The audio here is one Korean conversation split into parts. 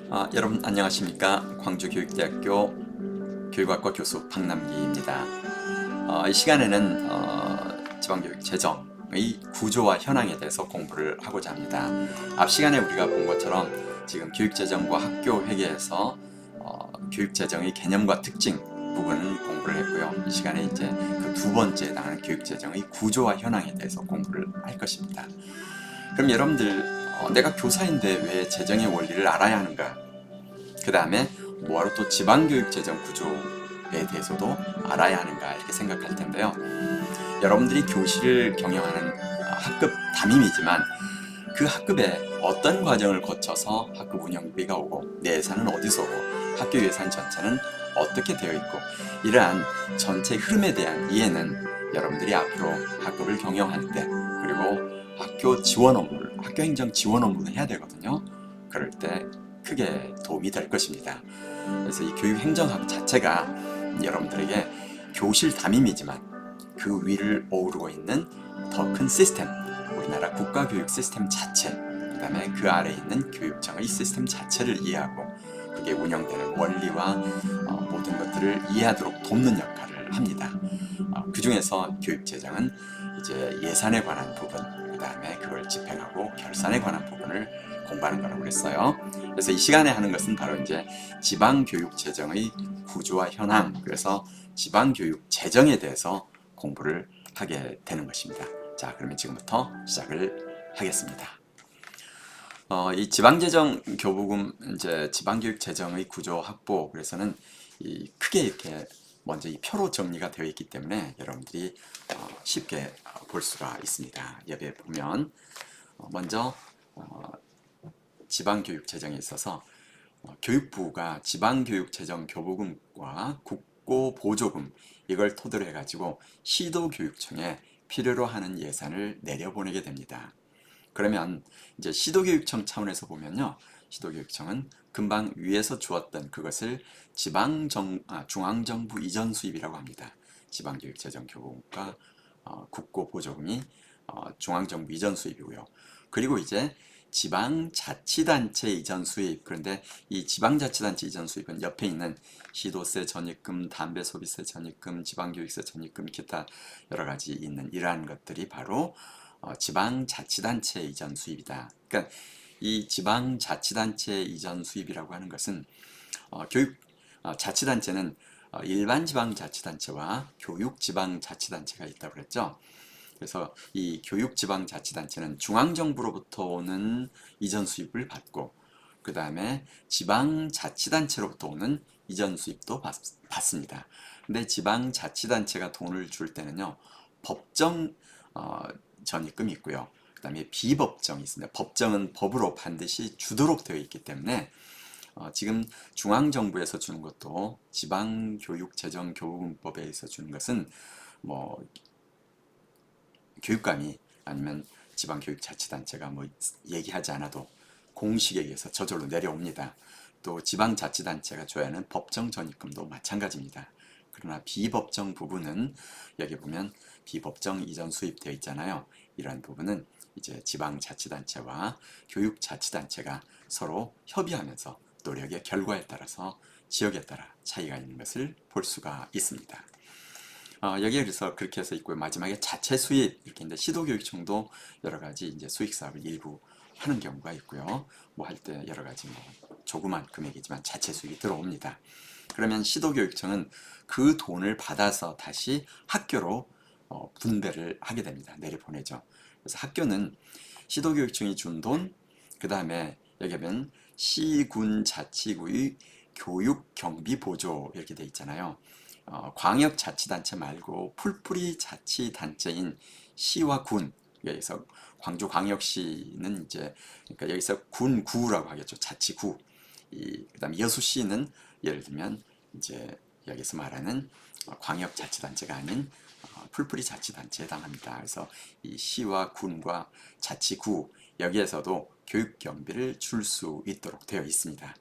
여러분 안녕하십니까? 광주교육대학교 교육학과 교수 박남기입니다. 이 시간에는 지방교육 재정의 구조와 현황에 대해서 공부를 하고자 합니다. 앞 시간에 우리가 본 것처럼 지금 교육재정과 학교 회계에서 교육재정의 개념과 특징 부분은 공부를 했고요. 이 시간에 이제 그 두 번째 해당하는 교육재정의 구조와 현황에 대해서 공부를 할 것입니다. 그럼 여러분들 내가 교사인데 왜 재정의 원리를 알아야 하는가? 그 다음에 뭐하러 또 지방교육 재정 구조에 대해서도 알아야 하는가 이렇게 생각할 텐데요. 여러분들이 교실을 경영하는 학급 담임이지만 그 학급에 어떤 과정을 거쳐서 학급 운영비가 오고 내 예산은 어디서 오고 학교 예산 전체는 어떻게 되어 있고 이러한 전체 흐름에 대한 이해는 여러분들이 앞으로 학급을 경영할 때 그리고 학교 지원 업무를 학교 행정 지원 업무를 해야 되거든요. 그럴 때 크게 도움이 될 것입니다. 그래서 이 교육행정학 자체가 여러분들에게 교실 담임이지만 그 위를 오르고 있는 더 큰 시스템, 우리나라 국가교육 시스템 자체, 그 다음에 그 아래에 있는 교육청의 시스템 자체를 이해하고 그게 운영되는 원리와 모든 것들을 이해하도록 돕는 역할을 합니다. 그 중에서 교육재정은 이제 예산에 관한 부분, 그 다음에 그걸 집행하고 결산에 관한 부분을 공부하는 거라고 그랬어요. 그래서 이 시간에 하는 것은 바로 이제 지방교육재정의 구조와 현황, 그래서 지방교육 재정에 대해서 공부를 하게 되는 것입니다. 자, 그러면 지금부터 시작을 하겠습니다. 이 지방재정 교부금 이제 지방교육 재정의 구조 확보 그래서는 이 크게 이렇게 먼저 이 표로 정리가 되어 있기 때문에 여러분들이 쉽게 볼 수가 있습니다. 여기에 보면 먼저 지방교육 재정에 있어서 교육부가 지방교육재정 교부금과 국고보조금 이걸 토대로 해가지고 시도교육청에 필요로 하는 예산을 내려보내게 됩니다. 그러면 이제 시도교육청 차원에서 보면요, 시도교육청은 금방 위에서 주었던 그것을 중앙정부 이전 수입이라고 합니다. 지방교육재정교부금과 국고보조금이 중앙정부 이전 수입이고요. 그리고 이제 지방자치단체 이전 수입, 그런데 이 지방자치단체 이전 수입은 옆에 있는 시도세 전입금, 담배소비세 전입금, 지방교육세 전입금, 기타 여러 가지 있는 이러한 것들이 바로 지방자치단체 이전 수입이다. 그러니까 이 지방자치단체 이전 수입이라고 하는 것은 교육 자치단체는 일반 지방자치단체와 교육지방자치단체가 있다고 그랬죠. 그래서 이 교육지방자치단체는 중앙정부로부터 오는 이전 수입을 받고 그 다음에 지방자치단체로부터 오는 이전 수입도 받습니다. 근데 지방자치단체가 돈을 줄 때는요, 법정 전입금이 있고요. 그 다음에 비법정이 있습니다. 법정은 법으로 반드시 주도록 되어 있기 때문에 지금 중앙정부에서 주는 것도 지방교육재정교부금법에 의해서 주는 것은 뭐 교육감이 아니면 지방교육자치단체가 뭐 얘기하지 않아도 공식에 의해서 저절로 내려옵니다. 또 지방자치단체가 줘야 하는 법정 전입금도 마찬가지입니다. 그러나 비법정 부분은 여기 보면 비법정 이전 수입되어 있잖아요. 이러한 부분은 이제 지방자치단체와 교육자치단체가 서로 협의하면서 노력의 결과에 따라서 지역에 따라 차이가 있는 것을 볼 수가 있습니다. 여기에 그래서 그렇게 해서 있고요. 마지막에 자체 수입 이렇게 있는데 시도교육청도 여러 가지 이제 수익 사업을 일부 하는 경우가 있고요. 뭐 할 때 여러 가지 뭐 조그만 금액이지만 자체 수익이 들어옵니다. 그러면 시도교육청은 그 돈을 받아서 다시 학교로 분배를 하게 됩니다. 내려보내죠. 그래서 학교는 시도교육청이 준 돈, 그 다음에 여기 보면 시군 자치구의 교육 경비 보조 이렇게 돼 있잖아요. 광역자치단체 말고 풀뿌리 자치단체인 시와 군, 여기서 광주광역시는 이제 그러니까 여기서 군구라고 하겠죠. 자치구. 그다음에 여수시는 예를 들면 이제 여기서 말하는 광역자치단체가 아닌 풀뿌리 자치단체에 해당합니다. 그래서 이 시와 군과 자치구 여기에서도 교육 경비를 줄 수 있도록 되어 있습니다.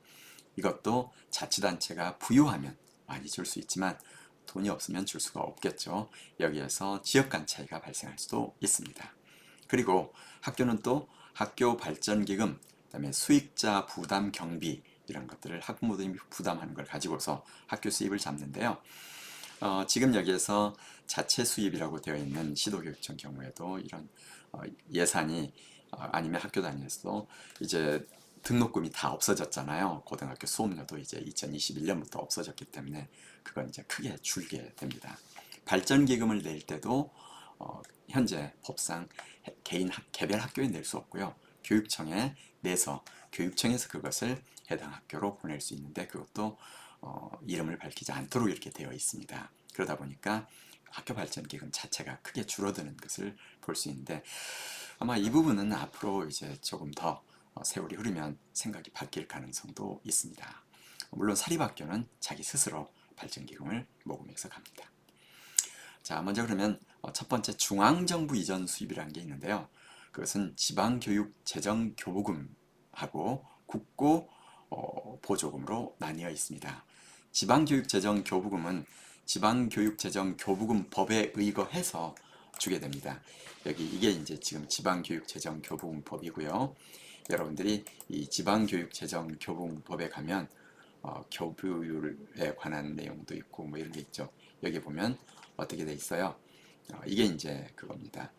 이것도 자치단체가 부유하면 많이 줄 수 있지만 돈이 없으면 줄 수가 없겠죠. 여기에서 지역 간 차이가 발생할 수도 있습니다. 그리고 학교는 또 학교 발전기금, 그다음에 수익자 부담 경비 이런 것들을 학부모들이 부담하는 걸 가지고서 학교 수입을 잡는데요. 지금 여기에서 자체 수입이라고 되어 있는 시도교육청 경우에도 이런 예산이 아니면 학교 다니면서도 이제 등록금이 다 없어졌잖아요. 고등학교 수업료도 이제 2021년부터 없어졌기 때문에 그건 이제 크게 줄게 됩니다. 발전기금을 낼 때도 현재 법상 개별 학교에 낼 수 없고요. 교육청에 내서 교육청에서 그것을 해당 학교로 보낼 수 있는데 그것도 이름을 밝히지 않도록 이렇게 되어 있습니다. 그러다 보니까 학교 발전 기금 자체가 크게 줄어드는 것을 볼 수 있는데 아마 이 부분은 앞으로 이제 조금 더 세월이 흐르면 생각이 바뀔 가능성도 있습니다. 물론 사립학교는 자기 스스로 발전 기금을 모금해서 갑니다. 자, 먼저 그러면 첫 번째 중앙정부 이전 수입이라는 게 있는데요. 그것은 지방교육재정교부금하고 국고 보조금으로 나뉘어 있습니다. 지방교육재정교부금은 지방교육재정교부금법에 의거해서 주게 됩니다. 이게 이제 지금 지방교육재정교부금법이고요. 여러분들이 이 지방교육재정교부금법에 가면 교부율에 관한 내용도 있고 뭐 이런 게 있죠. 여기 보면 어떻게 돼 있어요? 이게 이제 그겁니다.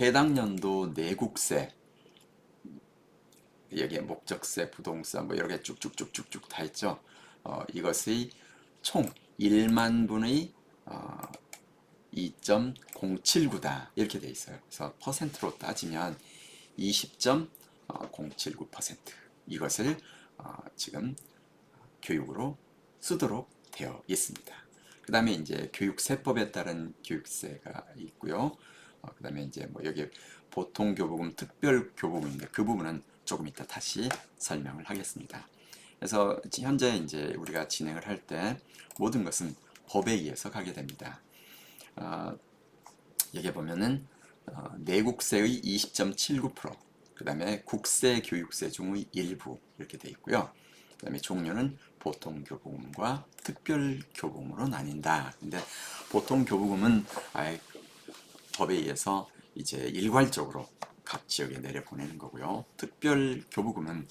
해당 연도 내국세, 여기에 목적세, 부동세 뭐 여러 개 쭉쭉쭉쭉쭉 다 있죠. 이것의 총 1만 분의 2.079다 이렇게 돼 있어요. 그래서 퍼센트로 따지면 20.079% 이것을 지금 교육으로 쓰도록 되어 있습니다. 그 다음에 이제 교육세법에 따른 교육세가 있고요. 그 다음에 이제 뭐 여기 보통교부금, 특별교부금인데 그 부분은 조금 이따 다시 설명을 하겠습니다. 그래서 현재 이제 우리가 진행을 할 때 모든 것은 법에 의해서 가게 됩니다. 여기 보면은 내국세의 20.79%, 그 다음에 국세, 교육세 중의 일부 이렇게 돼 있고요. 그 다음에 종류는 보통교부금과 특별교부금으로 나뉜다. 근데 보통교부금은 아예 법에 의해서 이제 일괄적으로 각 지역에 내려보내는 거고요. 특별교부금은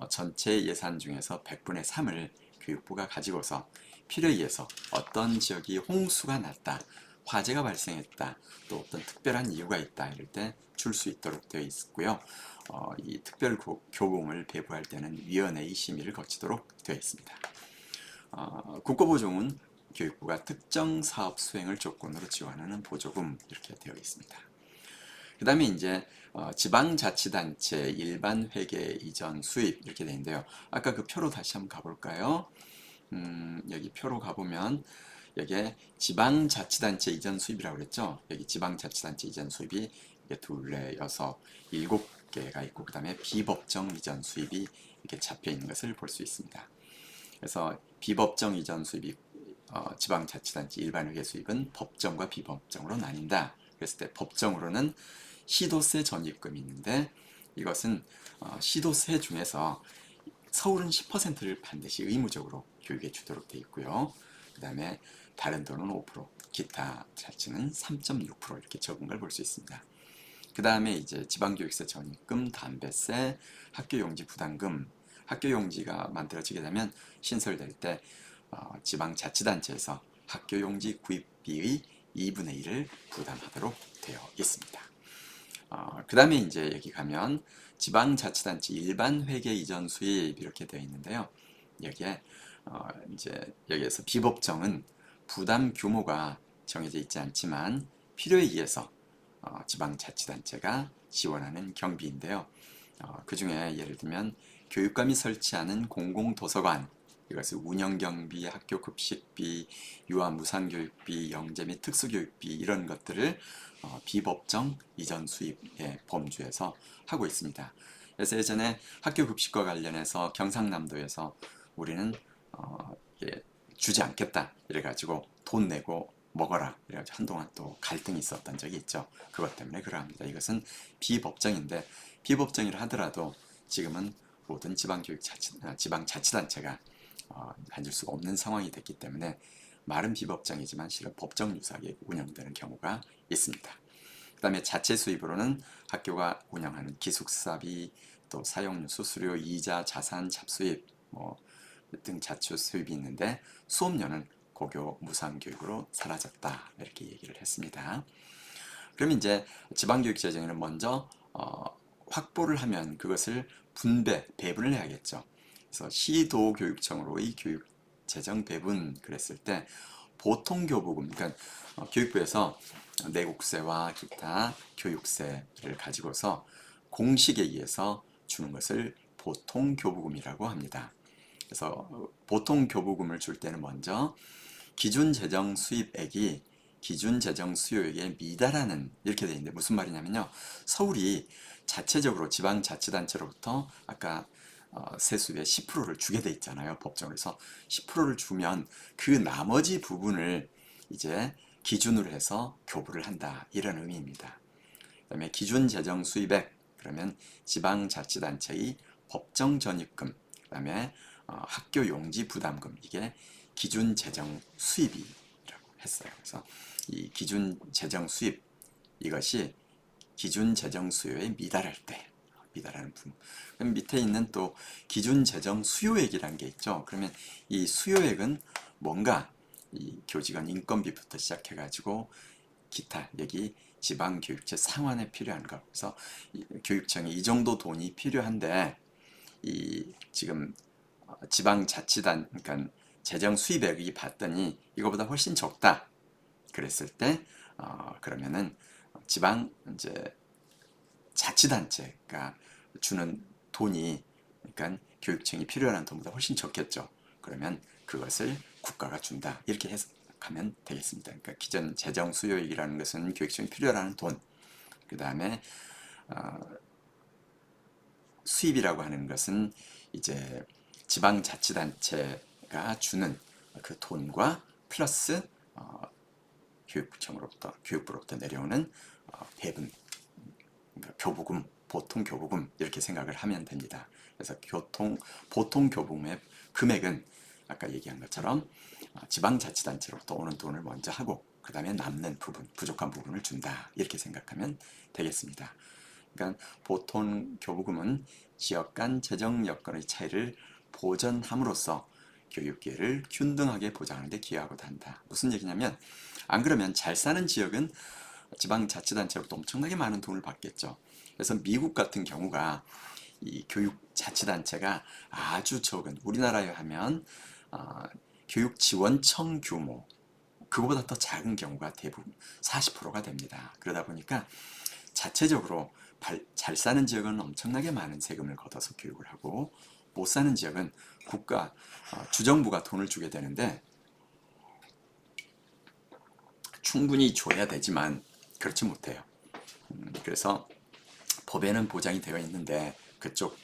전체 예산 중에서 100분의 3을 교육부가 가지고서 필요에 의해서 어떤 지역이 홍수가 났다, 화재가 발생했다, 또 어떤 특별한 이유가 있다 이럴 때 줄 수 있도록 되어 있고요. 이 특별교부금을 배부할 때는 위원회의 심의를 거치도록 되어 있습니다. 국고보조금은 교육부가 특정 사업 수행을 조건으로 지원하는 보조금 이렇게 되어 있습니다. 그 다음에 이제 지방자치단체 일반 회계 이전 수입 이렇게 되어 있는데요. 아까 그 표로 다시 한번 가볼까요? 여기 표로 가보면 여기에 지방자치단체 이전 수입이라고 그랬죠. 여기 지방자치단체 이전 수입이 이게 둘, 넷, 여섯, 7개가 있고 그 다음에 비법정 이전 수입이 이렇게 잡혀 있는 것을 볼 수 있습니다. 그래서 비법정 이전 수입이 지방자치단체 일반회계 수입은 법정과 비법정으로 나뉜다. 그랬을 때 법정으로는 시도세 전입금이 있는데 이것은 시도세 중에서 서울은 10%를 반드시 의무적으로 교육에 주도록 되어 있고요. 그 다음에 다른 도는 5%, 기타 자치는 3.6% 이렇게 적은 걸 볼 수 있습니다. 그 다음에 이제 지방교육세 전입금, 담배세, 학교용지 부담금, 학교용지가 만들어지게 되면 신설될 때 지방자치단체에서 학교용지 구입비의 2분의 1을 부담하도록 되어 있습니다. 그 다음에 이제 여기 가면 지방자치단체 일반회계 이전 수입 이렇게 되어 있는데요. 여기에 이제 여기에서 비법정은 부담 규모가 정해져 있지 않지만 필요에 의해서 지방자치단체가 지원하는 경비인데요. 그 중에 예를 들면 교육감이 설치하는 공공도서관, 이것을 운영경비, 학교급식비, 유아무상교육비, 영재 및 특수교육비 이런 것들을 비법정 이전 수입의 범주에서 하고 있습니다. 그래서 예전에 학교급식과 관련해서 경상남도에서 우리는 주지 않겠다 이래가지고 돈 내고 먹어라 이래가지고 한동안 또 갈등이 있었던 적이 있죠. 그것 때문에 그러합니다. 이것은 비법정인데 비법정이라 하더라도 지금은 모든 지방자치단체가 앉을 수가 없는 상황이 됐기 때문에 말은 비법정이지만 실은 법정 유사하게 운영되는 경우가 있습니다. 그 다음에 자체 수입으로는 학교가 운영하는 기숙사비, 또 사용료, 수수료, 이자, 자산, 잡수입 등 자초 수입이 있는데 수업료는 고교 무상교육으로 사라졌다 이렇게 얘기를 했습니다. 그럼 이제 지방교육재정에는 먼저 확보를 하면 그것을 배분을 해야겠죠. 그래서 시도교육청으로의 교육재정 배분 그랬을 때 보통교부금, 그러니까 교육부에서 내국세와 기타 교육세를 가지고서 공식에 의해서 주는 것을 보통교부금이라고 합니다. 그래서 보통교부금을 줄 때는 먼저 기준재정 수입액이 기준재정 수요액에 미달하는 이렇게 되어 있는데 무슨 말이냐면요. 서울이 자체적으로 지방자치단체로부터 아까 세수의 10%를 주게 돼 있잖아요. 법정으로 해서 10%를 주면 그 나머지 부분을 이제 기준으로 해서 교부를 한다. 이런 의미입니다. 그 다음에 기준재정 수입액 그러면 지방자치단체의 법정 전입금 그 다음에 학교 용지 부담금 이게 기준재정 수입이라고 했어요. 그래서 이 기준재정 수입 이것이 기준재정 수요에 미달할 때 미달하는 부분. 그럼 밑에 있는 또 기준재정 수요액이라는 게 있죠. 그러면 이 수요액은 뭔가 이 교직원 인건비부터 시작해가지고 기타 여기 지방교육체 상환에 필요한 것. 그래서 교육청이 이 정도 돈이 필요한데 이 지금 지방자치단 그러니까 재정 수입액이 봤더니 이거보다 훨씬 적다. 그랬을 때 그러면은 지방 이제 자치단체가 주는 돈이 그러니까 교육청이 필요한 돈보다 훨씬 적겠죠. 그러면 그것을 국가가 준다. 이렇게 해석하면 되겠습니다. 그러니까 기존 재정 수요액이라는 것은 교육청이 필요한 돈. 그 다음에 수입이라고 하는 것은 이제 지방자치단체가 주는 그 돈과 플러스 교육부로부터 내려오는 배분, 그러니까 교부금, 보통 교부금 이렇게 생각을 하면 됩니다. 그래서 보통 교부금의 금액은 아까 얘기한 것처럼 지방자치단체로부터 오는 돈을 먼저 하고 그 다음에 남는 부분, 부족한 부분을 준다 이렇게 생각하면 되겠습니다. 그러니까 보통 교부금은 지역 간 재정 여건의 차이를 보전함으로써 교육 기회를 균등하게 보장하는 데 기여하고도 한다. 무슨 얘기냐면 안 그러면 잘 사는 지역은 지방자치단체로부터 엄청나게 많은 돈을 받겠죠. 그래서 미국 같은 경우가 이 교육자치단체가 아주 적은 우리나라에 하면 교육지원청 규모 그거보다 더 작은 경우가 대부분 40%가 됩니다. 그러다 보니까 자체적으로 잘 사는 지역은 엄청나게 많은 세금을 걷어서 교육을 하고 못 사는 지역은 주정부가 돈을 주게 되는데 충분히 줘야 되지만 그렇지 못해요. 그래서 법에는 보장이 되어 있는데 그쪽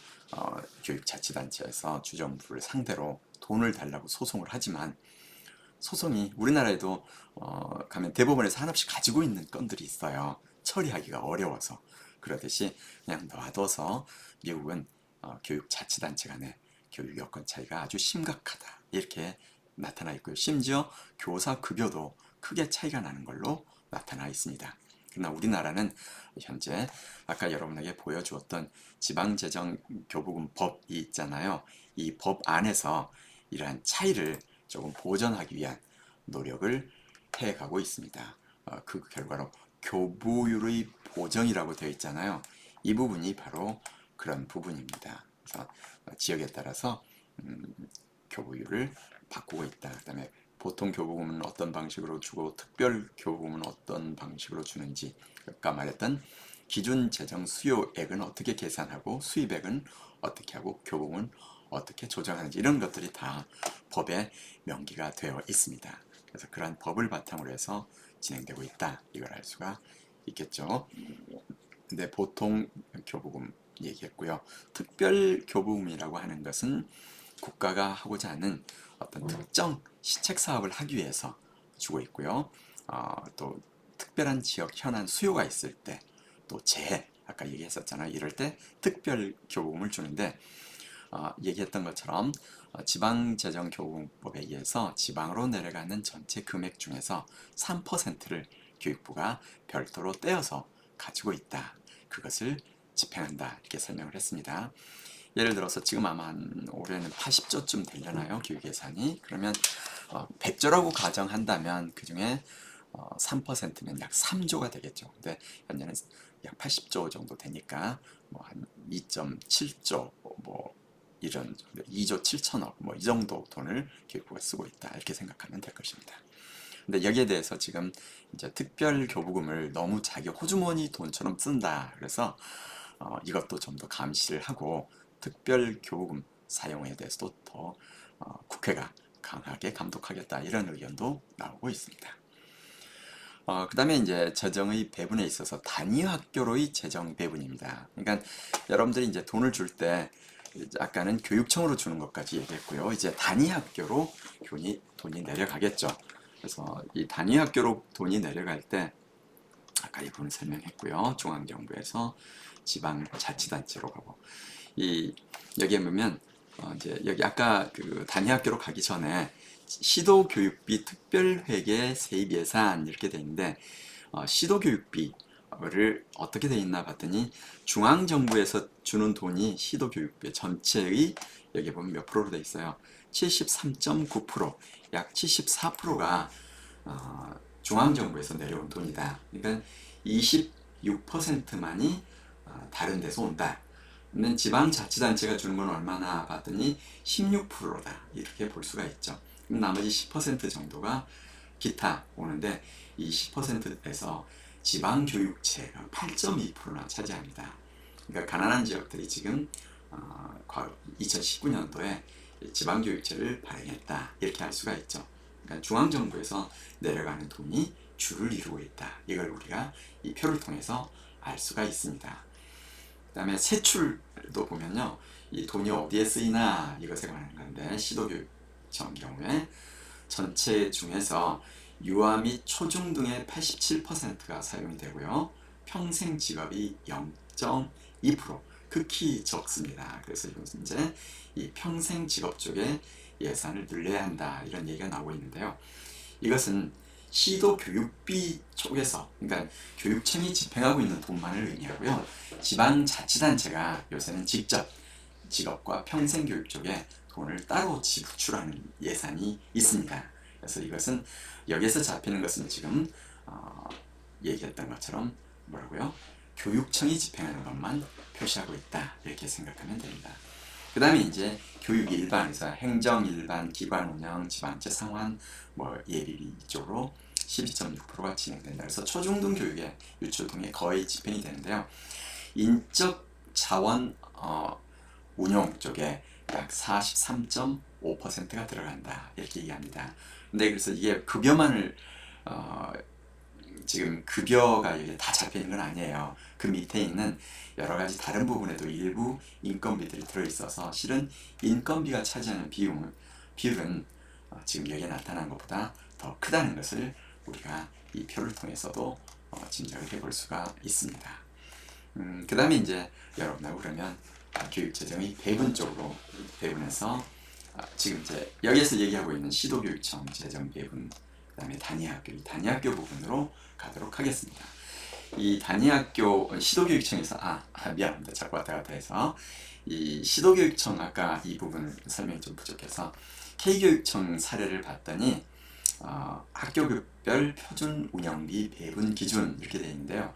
교육자치단체에서 주정부를 상대로 돈을 달라고 소송을 하지만 소송이 우리나라에도 가면 대법원에서 한없이 가지고 있는 건들이 있어요. 처리하기가 어려워서. 그러듯이 그냥 놔둬서 미국은 교육자치단체 간의 교육 여건 차이가 아주 심각하다. 이렇게 나타나 있고요. 심지어 교사 급여도 크게 차이가 나는 걸로 나타나 있습니다. 그러나 우리나라는 현재 아까 여러분에게 보여주었던 지방재정교부금법이 있잖아요. 이 법 안에서 이러한 차이를 조금 보전하기 위한 노력을 해가고 있습니다. 그 결과로 교부율의 보정이라고 되어 있잖아요. 이 부분이 바로 그런 부분입니다. 그래서 지역에 따라서 교부율을 바꾸고 있다. 그 다음에 보통 교부금은 어떤 방식으로 주고 특별 교부금은 어떤 방식으로 주는지 아까 말했던 기준 재정 수요액은 어떻게 계산하고 수입액은 어떻게 하고 교부금은 어떻게 조정하는지 이런 것들이 다 법에 명기가 되어 있습니다. 그래서 그러한 법을 바탕으로 해서 진행되고 있다. 이걸 알 수가 있겠죠. 근데 보통 교부금 얘기했고요. 특별 교부금이라고 하는 것은 국가가 하고자 하는 어떤 특정 시책 사업을 하기 위해서 주고 있고요. 또 특별한 지역 현안 수요가 있을 때, 또 재해 아까 얘기했었잖아요. 이럴 때 특별 교부금을 주는데 얘기했던 것처럼 지방재정교부금법에 의해서 지방으로 내려가는 전체 금액 중에서 3%를 교육부가 별도로 떼어서 가지고 있다. 그것을 집행한다 이렇게 설명을 했습니다. 예를 들어서 지금 아마 올해는 80조쯤 되려나요? 교육 예산이. 그러면 100조라고 가정한다면 그 중에 3%면 약 3조가 되겠죠. 근데 현재는 약 80조 정도 되니까 뭐 한 2.7조 뭐 이런 2조 7천억 뭐 이 정도 돈을 교육부가 쓰고 있다 이렇게 생각하면 될 것입니다. 근데 여기에 대해서 지금 이제 특별 교부금을 너무 자기 호주머니 돈처럼 쓴다. 그래서 이것도 좀 더 감시를 하고 특별 교부금 사용에 대해서도 더 국회가 강하게 감독하겠다 이런 의견도 나오고 있습니다. 그 다음에 이제 재정의 배분에 있어서 단위 학교로의 재정 배분입니다. 그러니까 여러분들이 이제 돈을 줄 때 아까는 교육청으로 주는 것까지 얘기했고요. 이제 단위 학교로 돈이 내려가겠죠. 그래서 이 단위 학교로 돈이 내려갈 때 아까 이 부분 설명했고요. 중앙정부에서 지방자치단체로 가고 여기에 보면 이제 여기 아까 그 단위 학교로 가기 전에 시도교육비 특별회계 세입 예산 이렇게 돼 있는데 시도교육비를 어떻게 돼 있나 봤더니 중앙정부에서 주는 돈이 시도교육비 전체의 여기 보면 몇 프로로 돼 있어요. 73.9%, 약 74%가 중앙정부에서 내려온 돈이다. 그러니까 26%만이 다른 데서 온다. 근데 지방자치단체가 주는 건 얼마나 봤더니 16%다. 이렇게 볼 수가 있죠. 그럼 나머지 10% 정도가 기타 오는데 이 10%에서 지방교육체가 8.2%나 차지합니다. 그러니까 가난한 지역들이 지금 2019년도에 지방교육체를 발행했다. 이렇게 할 수가 있죠. 그러니까 중앙정부에서 내려가는 돈이 주를 이루고 있다. 이걸 우리가 이 표를 통해서 알 수가 있습니다. 그 다음에 세출도 보면요. 이 돈이 어디에 쓰이나 이것에 관한 건데 시도교육청 경우에 전체 중에서 유아 및 초중 등의 87%가 사용이 되고요. 평생 직업이 0.2% 극히 적습니다. 그래서 이것은 이제 이 평생 직업 쪽에 예산을 늘려야 한다 이런 얘기가 나오고 있는데요. 이것은 시도 교육비 쪽에서 그러니까 교육청이 집행하고 있는 돈만을 의미하고요. 지방자치단체가 요새는 직접 직업과 평생교육 쪽에 돈을 따로 지출하는 예산이 있습니다. 그래서 이것은 여기에서 잡히는 것은 지금 얘기했던 것처럼 뭐라고요? 교육청이 집행하는 것만 표시하고 있다 이렇게 생각하면 됩니다. 그 다음에 이제 교육 일반에서 행정 일반, 기관 운영, 지방제 상환, 뭐 예비비 이쪽으로 12.6%가 진행된다. 그래서 초중등 교육의 유출 등에 거의 집행이 되는데요. 인적 자원 운용 쪽에 약 43.5%가 들어간다 이렇게 얘기합니다. 근데 그래서 이게 급여만을 지금 급여가 이게 다 잡혀있는 건 아니에요. 그 밑에 있는 여러 가지 다른 부분에도 일부 인건비들이 들어있어서 실은 인건비가 차지하는 비율은 지금 여기에 나타난 것보다 더 크다는 것을 우리가 이 표를 통해서도 짐작을 해볼 수가 있습니다. 그 다음에 이제 여러분하고 그러면 교육재정이 배분 쪽으로 배분해서 지금 이제 여기에서 얘기하고 있는 시도교육청 재정 배분 그 다음에 단위학교 부분으로 가도록 하겠습니다. 이 단위학교 시도교육청에서 미안합니다. 자꾸 왔다 갔다 해서 이 시도교육청 아까 이 부분 설명이 좀 부족해서 K교육청 사례를 봤더니 학교급별 표준 운영비 배분 기준 이렇게 되어 있는데요.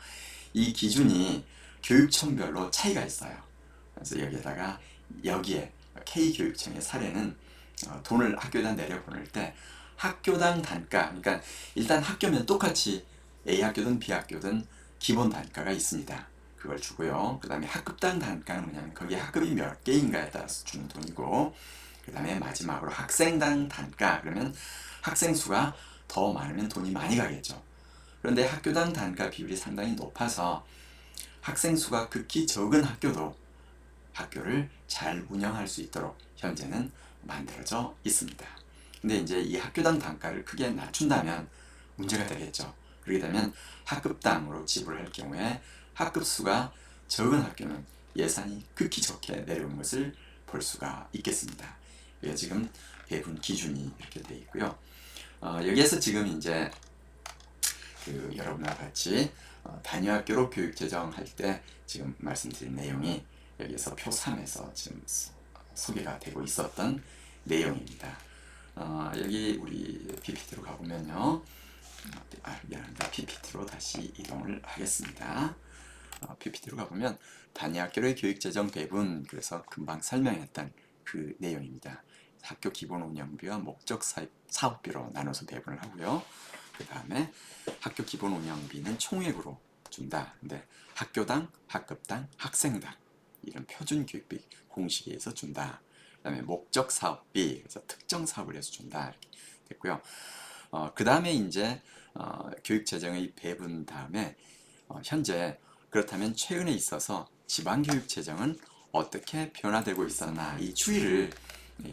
이 기준이 교육청별로 차이가 있어요. 그래서 여기에 K교육청의 사례는 돈을 학교에다 내려보낼 때 학교당 단가, 그러니까 일단 학교면 똑같이 A 학교든 B 학교든 기본 단가가 있습니다. 그걸 주고요. 그 다음에 학급당 단가는 뭐냐면 거기에 학급이 몇 개인가에 따라서 주는 돈이고, 그 다음에 마지막으로 학생당 단가, 그러면 학생 수가 더 많으면 돈이 많이 가겠죠. 그런데 학교당 단가 비율이 상당히 높아서 학생 수가 극히 적은 학교도 학교를 잘 운영할 수 있도록 현재는 만들어져 있습니다. 근데 이제 이 학교당 단가를 크게 낮춘다면 문제가 되겠죠. 그렇게 되면 학급당으로 지불할 경우에 학급 수가 적은 학교는 예산이 극히 적게 내려오는 것을 볼 수가 있겠습니다. 그래서 지금 배분 기준이 이렇게 되어 있고요. 여기에서 지금 이제 여러분과 같이 단위학교로 교육 제정할 때 지금 말씀드린 내용이 여기에서 표 3에서 지금 소개가 되고 있었던 내용입니다. 여기 우리 PPT로 가보면요. 미안합니다. PPT로 다시 이동을 하겠습니다. PPT로 가보면 단위학교의 교육 제정 배분, 그래서 금방 설명했던 그 내용입니다. 학교 기본 운영비와 목적 사업비로 나눠서 배분을 하고요. 그 다음에 학교 기본 운영비는 총액으로 준다. 근데 학교당, 학급당, 학생당 이런 표준 교육비 공식에 의해서 준다. 그 다음에 목적 사업비, 그래서 특정 사업을 해서 준다. 이렇게 됐고요. 그 다음에 이제 교육 재정의 배분 다음에 현재 그렇다면 최근에 있어서 지방교육 재정은 어떻게 변화되고 있었나, 이 추이를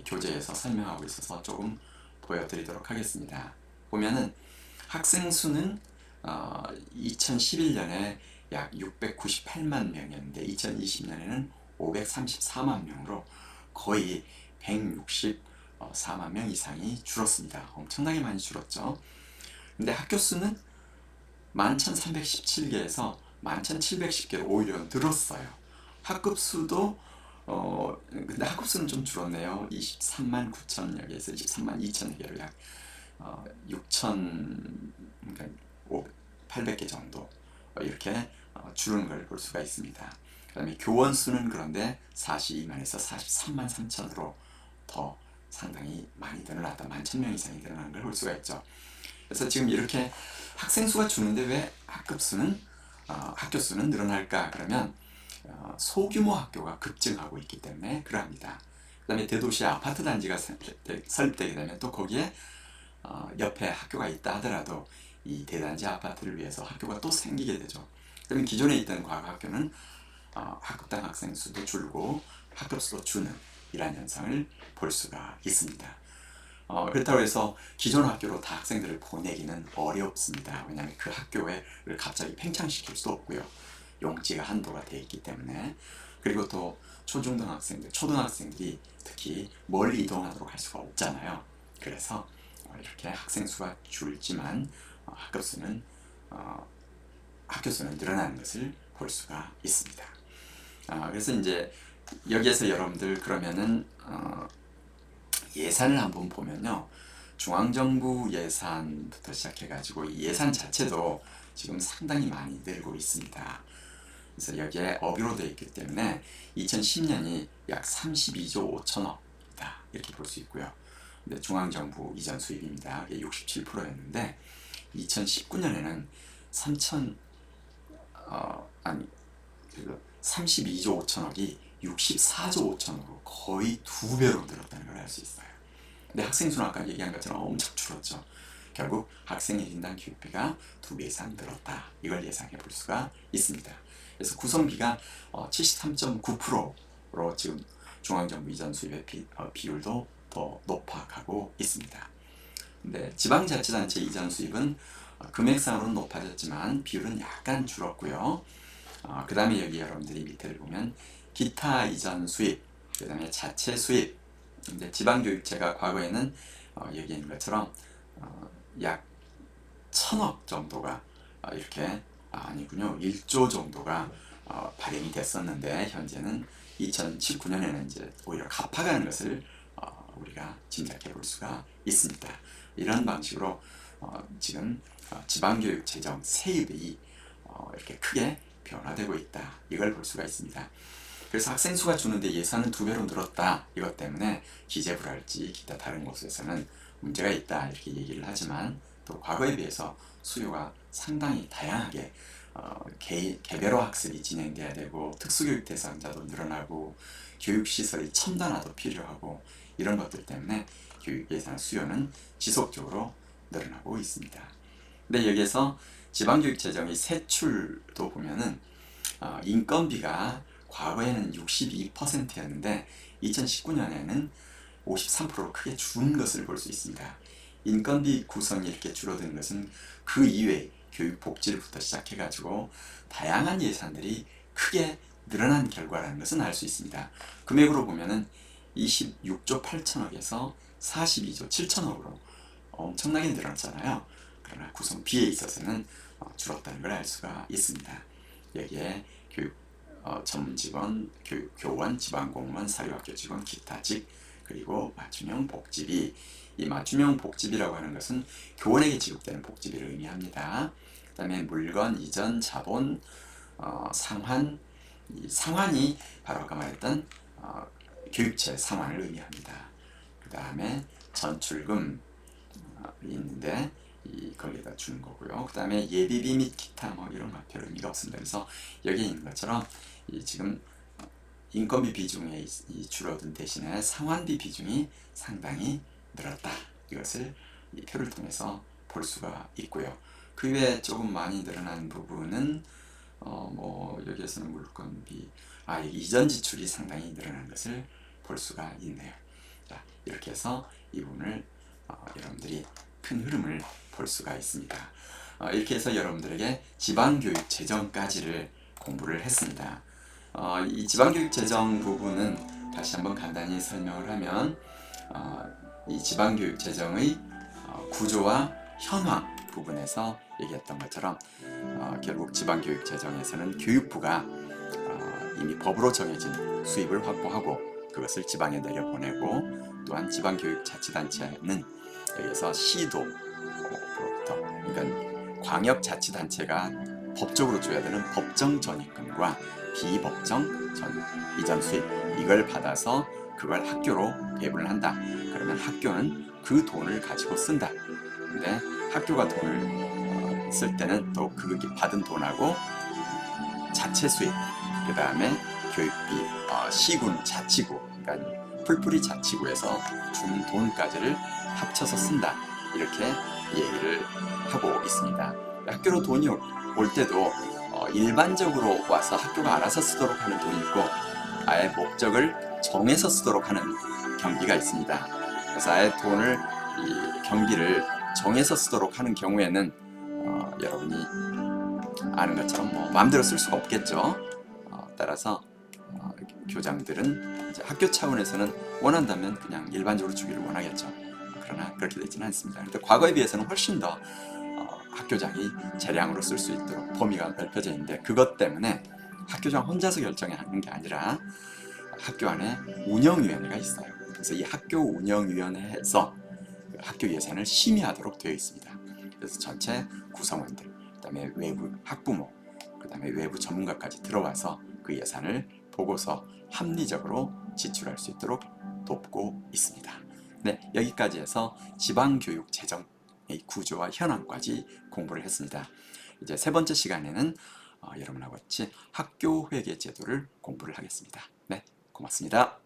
교재에서 설명하고 있어서 조금 보여드리도록 하겠습니다. 보면은 학생 수는 2011년에 약 698만 명이었는데 2020년에는 534만 명으로 거의 164만 명 이상이 줄었습니다. 엄청나게 많이 줄었죠. 근데 학교 수는 11,317개에서 11,710개로 오히려 늘었어요. 학급 수도 근데 학급 수는 좀 줄었네요. 23만 9천여 개에서 23만 2천여 개로 약 6천, 그러니까 800개 정도 이렇게 줄은 걸 볼 수가 있습니다. 그 다음에 교원 수는 그런데 42만에서 43만 3천으로 더 상당히 많이 늘어났다. 11,000명 이상이 늘어난 걸 볼 수가 있죠. 그래서 지금 이렇게 학생 수가 주는데 왜 학교 수는 늘어날까? 그러면 소규모 학교가 급증하고 있기 때문에 그러합니다. 그 다음에 대도시 아파트 단지가 설립되게 되면 또 거기에 옆에 학교가 있다 하더라도 이 대단지 아파트를 위해서 학교가 또 생기게 되죠. 그러면 기존에 있던 과학학교는 학급당 학생 수도 줄고 학급 수도 주는 이러한 현상을 볼 수가 있습니다. 그렇다고 해서 기존 학교로 다 학생들을 보내기는 어렵습니다. 왜냐하면 그 학교를 갑자기 팽창시킬 수 없고요. 용지가 한도가 되어 있기 때문에. 그리고 또 초중등 학생들, 초등학생들이 특히 멀리 이동하도록 할 수가 없잖아요. 그래서 이렇게 학생 수가 줄지만 학교 수는 늘어나는 것을 볼 수가 있습니다. 그래서 이제 여기에서 여러분들 그러면은 예산을 한번 보면요, 중앙정부 예산부터 시작해가지고 이 예산 자체도 지금 상당히 많이 늘고 있습니다. 그래서 여기에 억유로 되어 있기 때문에 2010년이 약 32조 5천억이다 이렇게 볼 수 있고요. 근데 중앙정부 이전 수입입니다. 67%였는데 2019년에는 32조 5천억이 64조 5천억으로 거의 2배로 늘었다는 걸 알 수 있어요. 근데 학생 수는 아까 얘기한 것처럼 엄청 줄었죠. 결국 학생 1인당 교육비가 2배 이상 늘었다. 이걸 예상해 볼 수가 있습니다. 그래서 구성비가 73.9%로 지금 중앙정부 이전 수입의 비율도 더 높아가고 있습니다. 근데 지방자치단체 이전 수입은 금액상으로는 높아졌지만 비율은 약간 줄었고요. 그 다음에 여기 여러분들이 밑에를 보면 기타 이전 수입, 그 다음에 자체 수입. 근데 지방교육제가 과거에는 여기 있는 것처럼 약 1,000억 정도가 이렇게 아니군요. 1조 정도가 발행이 됐었는데 현재는 2019년에는 이제 오히려 갚아가는 것을 우리가 짐작해 볼 수가 있습니다. 이런 방식으로 지금 지방교육 재정 세입이 이렇게 크게 변화되고 있다. 이걸 볼 수가 있습니다. 그래서 학생 수가 주는데 예산은 2배로 늘었다. 이것 때문에 기재부랄지 기타 다른 곳에서는 문제가 있다. 이렇게 얘기를 하지만 또 과거에 비해서 수요가 상당히 다양하게 개별화 학습이 진행돼야 되고 특수교육 대상자도 늘어나고 교육시설이 첨단화도 필요하고 이런 것들 때문에 교육 예산 수요는 지속적으로 늘어나고 있습니다. 근데 여기에서 지방교육 재정의 세출도 보면은 인건비가 과거에는 62%였는데 2019년에는 53%로 크게 준 것을 볼 수 있습니다. 인건비 구성이 이렇게 줄어드는 것은 그 이외에 교육복지부터 시작해가지고 다양한 예산들이 크게 늘어난 결과라는 것은 알 수 있습니다. 금액으로 보면은 26조 8천억에서 42조 7천억으로 엄청나게 늘었잖아요. 그러나 구성비에 있어서는 줄었다는 걸 알 수가 있습니다. 여기에 교육 전문직원, 교원, 지방공무원, 사립학교 직원, 기타직, 그리고 맞춤형 복지비. 이 맞춤형 복지비라고 하는 것은 교원에게 지급되는 복지비를 의미합니다. 그 다음에 물건, 이전, 자본, 상환. 이 상환이 바로 아까 말했던 교육체 상환을 의미합니다. 그 다음에 전출금 있는데 거기에다 주는 거고요. 그 다음에 예비비 및 기타 뭐 이런 거 별 의미가 없습니다. 그래서 여기에 있는 것처럼 지금 인건비 비중이 줄어든 대신에 상환비 비중이 상당히 늘었다. 이것을 이 표를 통해서 볼 수가 있고요. 그 외에 조금 많이 늘어난 부분은 뭐 여기에서는 물건비, 이전 지출이 상당히 늘어난 것을 볼 수가 있네요. 자, 이렇게 해서 이 부분을 여러분들이 큰 흐름을 볼 수가 있습니다. 이렇게 해서 여러분들에게 지방교육 재정까지를 공부를 했습니다. 이 지방교육 재정 부분은 다시 한번 간단히 설명을 하면 이 지방교육 재정의 구조와 현황 부분에서 얘기했던 것처럼 결국 지방교육 재정에서는 교육부가 이미 법으로 정해진 수입을 확보하고 그것을 지방에 내려보내고, 또한 지방교육자치단체는 여기서 시도로부터, 그러니까 광역자치단체가 법적으로 줘야 되는 법정 전입금과 비법정 이전 수입, 이걸 받아서 그걸 학교로 배분을 한다. 그러면 학교는 그 돈을 가지고 쓴다. 근데 학교가 돈을 쓸 때는 또 그 받은 돈하고 자체 수입, 그 다음에 교육비, 시군, 자치구, 그러니까 풀뿌리 자치구에서 주는 돈까지를 합쳐서 쓴다. 이렇게 얘기를 하고 있습니다. 학교로 돈이 올 때도 일반적으로 와서 학교가 알아서 쓰도록 하는 돈이 있고, 아예 목적을 정해서 쓰도록 하는 경비가 있습니다. 그래서 아예 돈을, 이 경비를 정해서 쓰도록 하는 경우에는 여러분이 아는 것처럼 뭐 마음대로 쓸 수가 없겠죠. 따라서 교장들은 이제 학교 차원에서는 원한다면 그냥 일반적으로 주기를 원하겠죠. 그러나 그렇게 되지는 않습니다. 그런데 과거에 비해서는 훨씬 더 학교장이 재량으로 쓸 수 있도록 범위가 넓혀져 있는데, 그것 때문에 학교장 혼자서 결정하는 게 아니라 학교 안에 운영위원회가 있어요. 그래서 이 학교 운영위원회에서 학교 예산을 심의하도록 되어 있습니다. 그래서 전체 구성원들, 그 다음에 외부 학부모, 그 다음에 외부 전문가까지 들어와서 그 예산을 보고서 합리적으로 지출할 수 있도록 돕고 있습니다. 네, 여기까지 해서 지방교육 재정의 구조와 현황까지 공부를 했습니다. 이제 세 번째 시간에는 여러분하고 같이 학교회계 제도를 공부를 하겠습니다. 네, 고맙습니다.